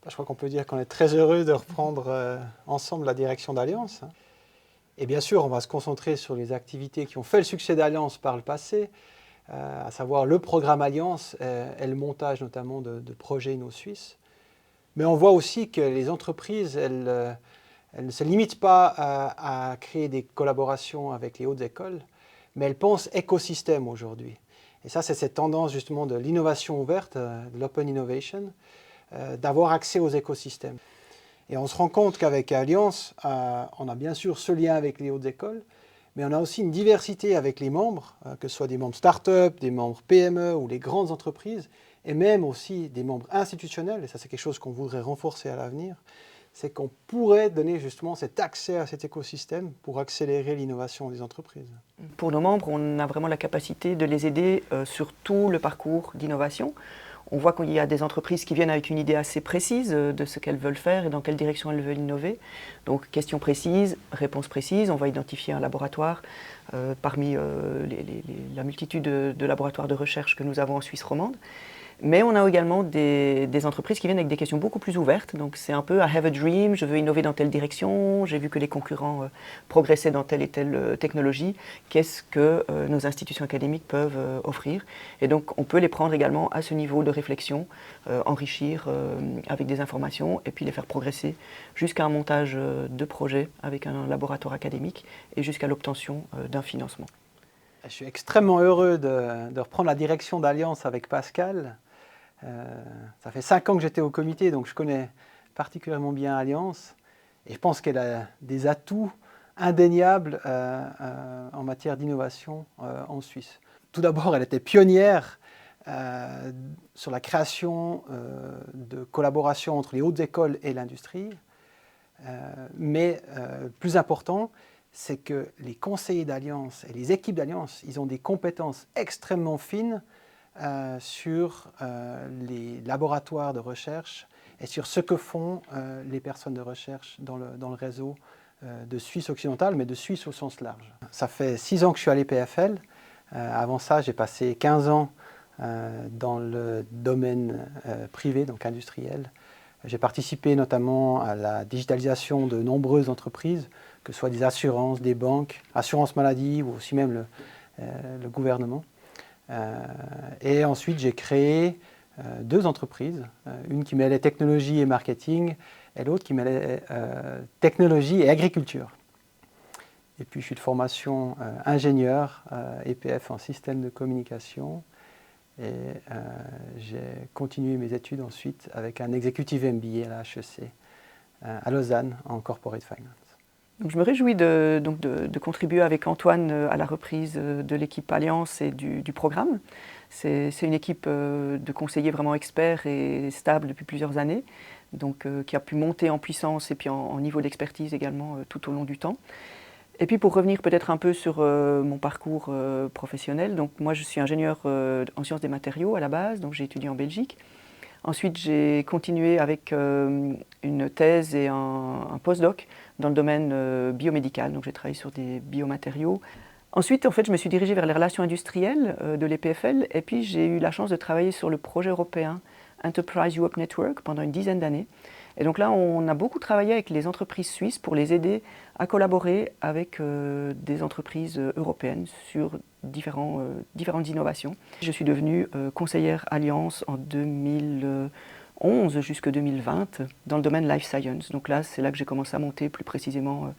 Je crois qu'on peut dire qu'on est très heureux de reprendre ensemble la direction d'Allianz. Et bien sûr, on va se concentrer sur les activités qui ont fait le succès d'Allianz par le passé, à savoir le programme Allianz et le montage notamment de projets InnoSuisse. Mais on voit aussi que les entreprises, elles ne se limitent pas à créer des collaborations avec les hautes écoles, mais elles pensent écosystème aujourd'hui. Et ça, c'est cette tendance justement de l'innovation ouverte, de l'open innovation, d'avoir accès aux écosystèmes. Et on se rend compte qu'avec Allianz, on a bien sûr ce lien avec les hautes écoles, mais on a aussi une diversité avec les membres, que ce soit des membres start-up, des membres PME ou les grandes entreprises, et même aussi des membres institutionnels, et ça c'est quelque chose qu'on voudrait renforcer à l'avenir, c'est qu'on pourrait donner justement cet accès à cet écosystème pour accélérer l'innovation des entreprises. Pour nos membres, on a vraiment la capacité de les aider sur tout le parcours d'innovation. On voit qu'il y a des entreprises qui viennent avec une idée assez précise de ce qu'elles veulent faire et dans quelle direction elles veulent innover. Donc, questions précises, réponses précises. On va identifier un laboratoire parmi la multitude de laboratoires de recherche que nous avons en Suisse romande. Mais on a également des entreprises qui viennent avec des questions beaucoup plus ouvertes. Donc c'est un peu « I have a dream », je veux innover dans telle direction, j'ai vu que les concurrents progressaient dans telle et telle technologie. Qu'est-ce que nos institutions académiques peuvent offrir? Et donc on peut les prendre également à ce niveau de réflexion, enrichir avec des informations et puis les faire progresser jusqu'à un montage de projet avec un laboratoire académique et jusqu'à l'obtention d'un financement. Je suis extrêmement heureux de reprendre la direction d'Allianz avec Pascal. Ça fait 5 ans que j'étais au comité, donc je connais particulièrement bien Allianz. Et je pense qu'elle a des atouts indéniables en matière d'innovation en Suisse. Tout d'abord, elle était pionnière sur la création de collaborations entre les hautes écoles et l'industrie. Mais plus important, c'est que les conseillers d'Allianz et les équipes d'Allianz, ils ont des compétences extrêmement fines sur les laboratoires de recherche et sur ce que font les personnes de recherche dans le réseau de Suisse occidentale, mais de Suisse au sens large. Ça fait 6 ans que je suis à l'EPFL. Avant ça, j'ai passé 15 ans dans le domaine privé, donc industriel. J'ai participé notamment à la digitalisation de nombreuses entreprises, que ce soit des assurances, des banques, assurance maladie ou aussi même le gouvernement. Et ensuite, j'ai créé 2 entreprises, une qui mêlait technologie et marketing et l'autre qui mêlait technologie et agriculture. Et puis, je suis de formation ingénieur, EPF en système de communication. Et j'ai continué mes études ensuite avec un Executive MBA à la HEC à Lausanne en Corporate Finance. Donc je me réjouis de contribuer avec Antoine à la reprise de l'équipe Allianz et du programme. C'est une équipe de conseillers vraiment experts et stables depuis plusieurs années, donc qui a pu monter en puissance et puis en niveau d'expertise également tout au long du temps. Et puis pour revenir peut-être un peu sur mon parcours professionnel, donc moi je suis ingénieur en sciences des matériaux à la base, donc j'ai étudié en Belgique. Ensuite j'ai continué avec une thèse et un postdoc dans le domaine biomédical, donc j'ai travaillé sur des biomatériaux. Ensuite en fait je me suis dirigée vers les relations industrielles de l'EPFL et puis j'ai eu la chance de travailler sur le projet européen Enterprise Europe Network pendant une dizaine d'années. Et donc là, on a beaucoup travaillé avec les entreprises suisses pour les aider à collaborer avec des entreprises européennes sur différentes innovations. Je suis devenue conseillère Allianz en 2011 jusqu'en 2020 dans le domaine Life Science. Donc là, c'est là que j'ai commencé à monter plus précisément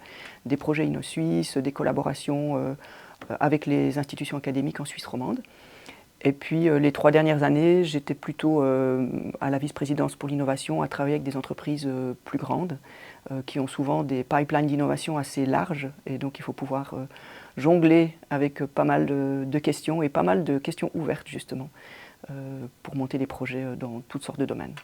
des projets InnoSuisse, des collaborations avec les institutions académiques en Suisse romande. Et puis les 3 dernières années, j'étais plutôt à la vice-présidence pour l'innovation, à travailler avec des entreprises plus grandes, qui ont souvent des pipelines d'innovation assez larges. Et donc il faut pouvoir jongler avec pas mal de questions et pas mal de questions ouvertes justement, pour monter des projets dans toutes sortes de domaines.